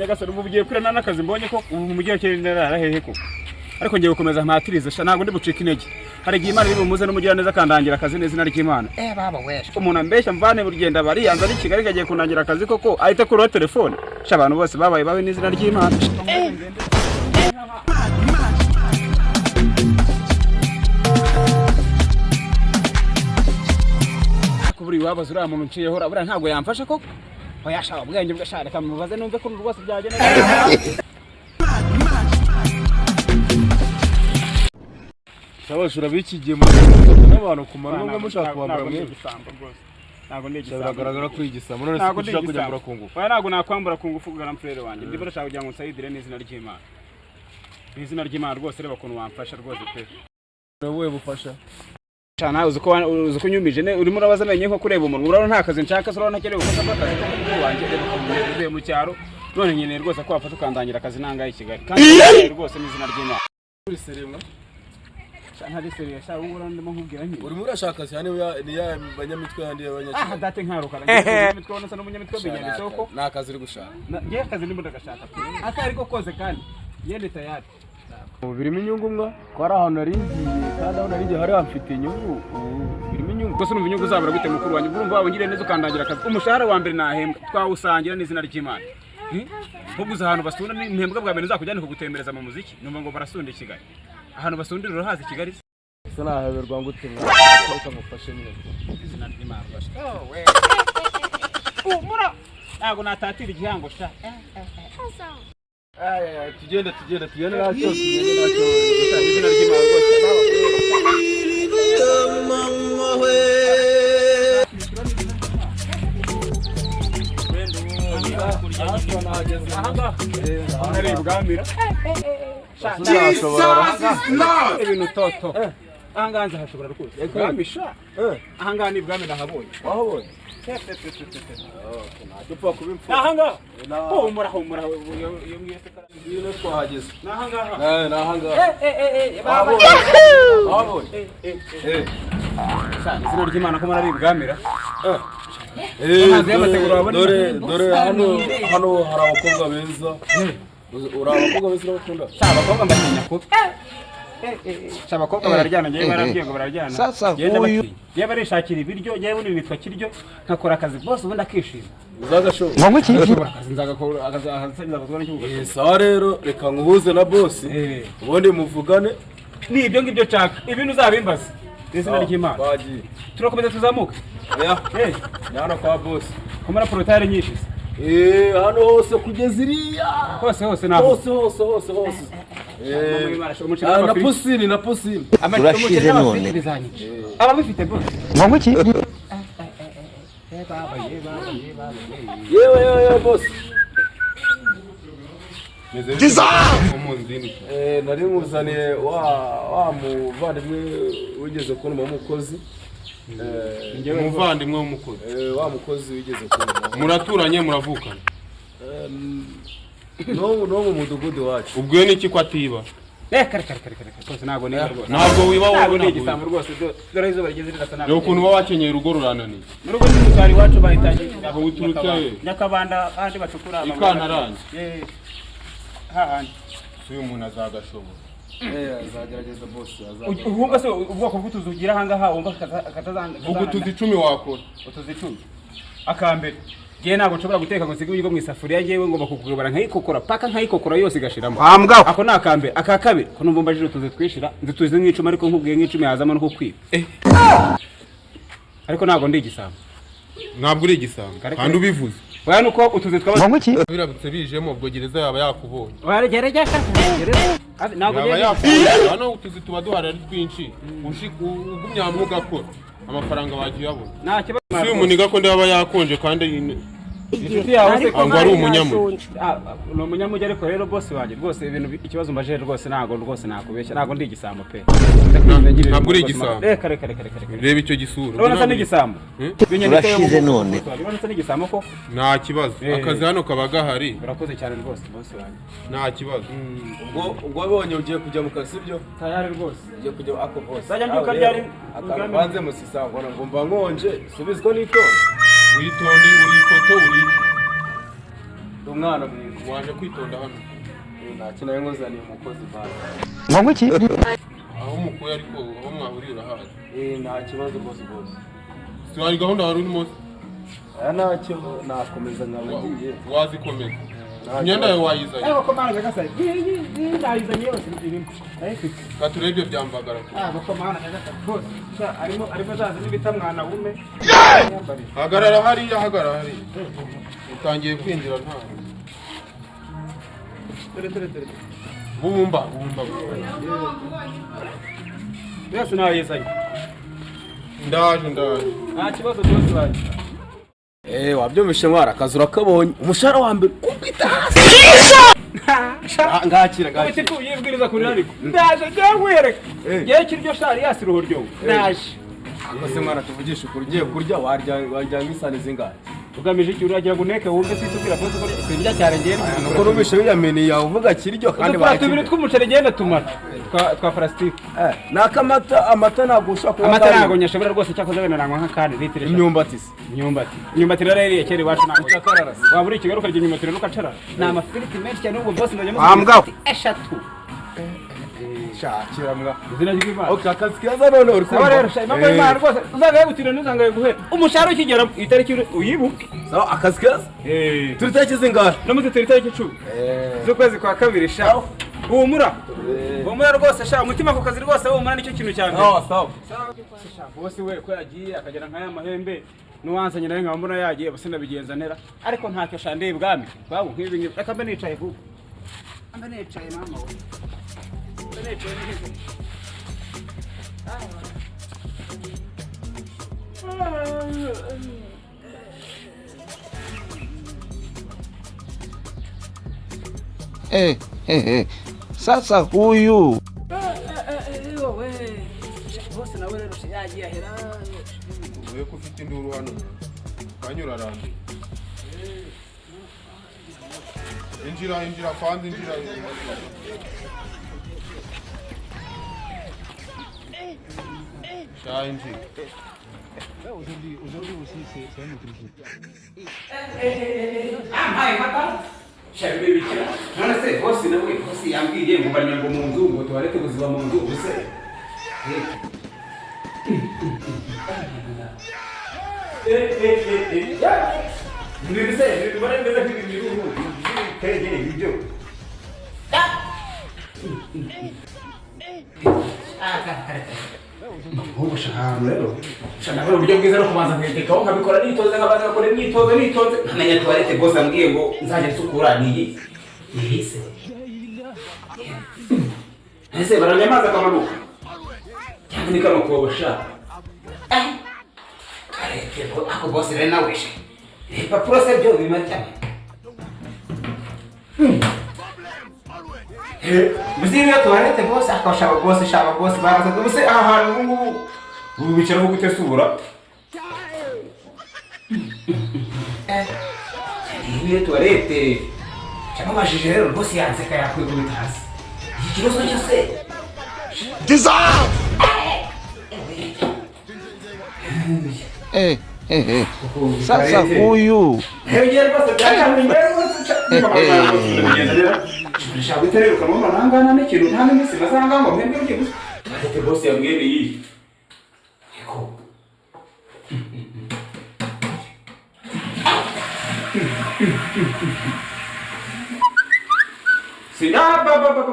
nyagasani ubu bugiye kurana n'akazi mbonye ko ubu mu gihe cy'indara hehe ko ariko ngiye gukomeza mpatiriza sha ntago ndi bucika intege hari igihe Imana ibumuze n'umugira neza kandangira akazi n'izina ry'Imana baba weshe umuntu ambeshya mvane burigenda bari yanza ari Kigali gagiye kundangira akazi koko ahita kuri telefone sha abantu bose babaye babe n'izina ry'Imana kuburi wabaza uriya muntu nciyeho buriya ntago yamfasha koko oyashaka ubwenge bwashaka kamubaze numve ko rwose byagenda Sabashura bikigiye mu n'abantu kumara ngo mushaka kubambara mwe gisambo rwose ntago ndigisambo biragaragara ko igisambo none se kushaka kujya kungufu ntago nakwambura kungufu kugana mfrere wanjye ndibara shaka kugira ngo nsayidire n'izina ry'Imana n'izina ry'Imana rwose reba kuntu wamfasha rwose pe wowe bufasha cyane uzuko nyumije ne urimo urabaza amenye nko kureba umuntu urabona nta kazi nshaka sura ntakereye gufata akazi ko mu wanjye reba mu cyaro none nyene rwose ko wafata ukandangira akazi nanga i Kigali kandi rwose n'izina ry'Imana uri seremwa ntari seriye sha ubura ndimo nkubwira nti uri muri ashaka cyane ni ya banyamitwe yandi y'abanyakiri date nkarukara banyamitwe bonasa no munyamitwe binyanditse ko na kazi uri gushaka ngiye akazi ndimo ndagashaka atari ko koze kandi yende tayari birimo inyungu mwa ko ari ahantu naringiye kandi aho naringiye hari hamfite inyungu birimo inyungu gusa numva inyungu zabura gute mukuru wanjye urumva wabongire neza ukandangira akazi umushahara wa mbere nahembwa twawusangira n'izina ry'Imana nkuguza ahantu basunda n'intembwa bwa mbere nzakujyana kugutembereza mu muziki numva ngo barasunda i Kigali ahantu basundira urahazi Kigali se naheberwa ngute mwa reka ngufashe neza izina ry'Imana rwose mura ntago natatira igihango sha tugende nacyo izina ry'Imana rwose ibintu toto ahanganze hashobora rwose bwamisha ahangaha ni bwami nahabonye wahabonye dupfa kubimfa ahangaha humura iyo mwese iyo twahageze nahangaha nahangaha wahabonye izina ry'Imana ko marari bwamira dore hano hari abakobwa beza uri abakobwa beza bakunda abakobwa mbatinya kubi abakobwa bararyana ngiye barabwiye ngo bararyana sasa yewe barishakira ibiryo yewe ubundi nitwa kiryo nkakora akazi bose ubundi akishima uzagashobora ngo iki akazi nzagakora akazi cy'ubugabo sawa rero reka nguhuze na boss ubundi muvugane ni ibyo ngibyo nshaka ibintu uzabimbaza izina ry'Imana bagiye turakomeza tuzamuka hano kwa boss komara protare nyinshi hano hose kugeza iriya hose naho hose na pusini urashize none ababifite bose ngo iki yewe boss nari muzaniye wa muvandimwe wigeze kubona umukozi umuvandimwe w'umukozi wa mukozi wigeze kubona muraturanye muravukana no mu mudugudu wacu ubwiye n'iki ko atiba kare rwose ntabwo wiba wowe ni igisambo rwose dore izuba rigeze rirasa nabi ukuntu uba wakenyeye urugo rurananiye n'urugo n'umutwari wacu bahitangiye aho uturutse Nyakabanda handi bacukura ikantarange hahandi uyu muntu azagashobora azagerageza boss ubwo se ubwoko bw'utuzu ugira ahangaha wumva katazanga vuga utuzi 10 wakora utuzi 10 akambere giye ntabwo nshobora guteka ngo nsige ibiryo mu isafuriya ngewe ngomba kukugabara nkayikokora paka nkayikokora yose igashiramo ako nakambere akakabere ko numva mbajije utuzi twishira nzituzi nk'icuma ariko nkubwiye nk'icumi hazamo no kukwiba ariko ntabwo ndi igisambo ntabwo uri igisambo kandi ubivuze oya nuko utuzi twaba ngo iki birabutse bijemo ubwo gereza yaba yakubonye waragereza gereza ntabwo yakubonye hano utuzi tuba duhari ari twinshi ugumya hamwe ugakora amafaranga bagiye abona nta kibazo si umuniga ko ndaba yakonje kandi inshuti yawe se ngo ari umunyamugi ni umunyamugi ariko rero boss wanjye rwose ibintu ikibazo mbaje rwose ntabwo rwose nakubeshya ntabwo ndi igisambo pe ntabwo uri igisambo kare reba icyo gisura urabona se n'igisambo urashize none urabona se n'igisambo ko nta kibazo akazi hano kaba gahari urakoze cyane rwose boss wanjye nta kibazo ubwo wabonye ugiye kujya mu kazi byo tayari rwose ugiye kujya ako boss sajya mbyuka ryari akabanze musisango ngo mba nkonje subizwa n'itonde witonde uri ifoto uri umwana mwiza waje kwitonda hano. Ntacyo nawe nkuzaniye umukozi bana. Ngo iki? Aho umukuye ariko aho mwahurira haje. Nta kibazo boss. Si wari gahunda wari urimo? Ntacyo nakomeza nkabagiye. Wazikomeza. Imyenda yawe wayizanye. Ariko komana nyagasani. Nayizanye yose irimo. Ayifite. Katurebye byambagara. Komana nyagasani. Bose. Ariko zaza n'ibita mwana wume. Hagarara hariya. Utangiye kwinjira nta. Tere. Bumba. Yose nayizanye. Ndaje. Nta kibazo cyose waje. Wabyumvishe mwara akazi urakabonye. Umushahara wa mbere kubita hasi. Ngakira. Ubitifu yibwiriza kuri ariko. Ndaje cyangwereka. Giye kiryo shari yasiruho ryo. Ndaje. Akose mwana tuvugisha ukuri ugiye kurya warya nk'isani zingahe. Ugamije iki uragira ngo neke wumve situbwira ko sibya cyane ngene. Nuko rubishe biyameni yawe uvuga kiryo kandi bakira. Tubiri tw'umuceri genda tumara. Twa plastic. Amata nagusha kuba. Amata nago nyashobora rwose cyakoze bene nangwa nka kandi litire. Imyumbati rero iri kere wacu nago. Cyakararasa. Waburi kigaruka rya imyumbati rero kacarara. Na amafiriti menshi cyane ubwo boss ndajya mu eshatu. Shakira mbwa. Izina ry'Imana. Okay, akazi kaza none uri kumva. Sawa rero shayima Imana rwose uzagaye gutira nuzangaye guhera. Umushahara ukigera itariki uyibuke. Sawa akazi kaza? Turi tariki zingahe? Namuze turi tariki 10. Z'ukwezi kwa kabiri sha. Humura rwose sha umutima ku kazi rwose humura nicyo kintu cyane. Sawa. Bose we ko yagiye akagera nkaya mahembe nuwansanye nawe nkambona yagiye bose nabigenza nera ariko ntacyo shande ibwami babu nk'ibi reka mbe nicaye vuba. Mbe nicaye mama we. Sasa huyu bose nawe rero yagiye ahera uvuye ko ufite induru hano kanyura rande injira kandi injira Şahinci. Amai mata. Şerbe bikira. None se bosi nawe bosi yambwiye ngo banya ngo mu nzu ngo tuwareke kuziba mu nzu bose. Ndibise ndibare mbere kwibintu. Tegere ibyo. Ubu shahano rero. Shahano buryo bwiza no kubanza kwiteka aho nkabikora nitoze nkabanza gukora imyitozo. Nanya tuwarete boss ambwiye ngo nzaje nsukura niyi. Yihise. Ese baranyamaza kamanuka. Cyangwa ni kano kobosha. Areke ako boss rero nawe. Papuro se byo bimatya. Muziriya tuwarete boss akashaba boss baraza bose ahantu ngubu ubu bicara ho gutesubura. Niyo tuwarete cyangwa mashije rero boss yanseka yakwiye kubitasi. Ikibazo cyose. Sasa huyu Shabu terero kama nangana n'ikintu nta n'imisi bazanga ngo mpembe ugiye gusa. Ate boss yambwiye iyi. Eko. Baba.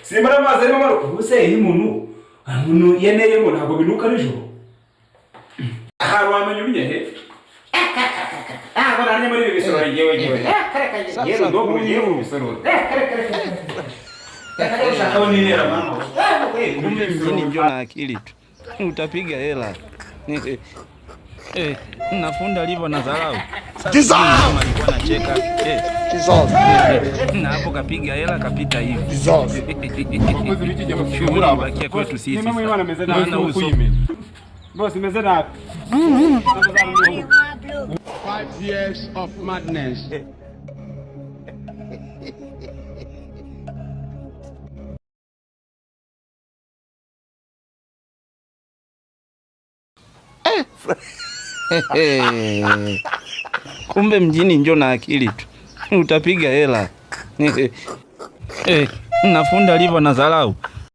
Simara maze arimo maruko. Ubuse iyi muntu yeneyemo ntabwo binuka nijoro. Aha wamenye ubinyehe. Baranye muri bisoro yewe. sasa huyu kumbe mjini ndio na akili tu utapiga hela. Nafunda alivyo na dharau. Sasa kama alikuwa anacheka na hapo kapiga hela kapita hivi. Shughuli ibakia kwetu sisi. Maana uso boss imezana 5 years of madness. Kumbe mjini njo na akili tu utapiga hela. Nafunda alivyo na dharau.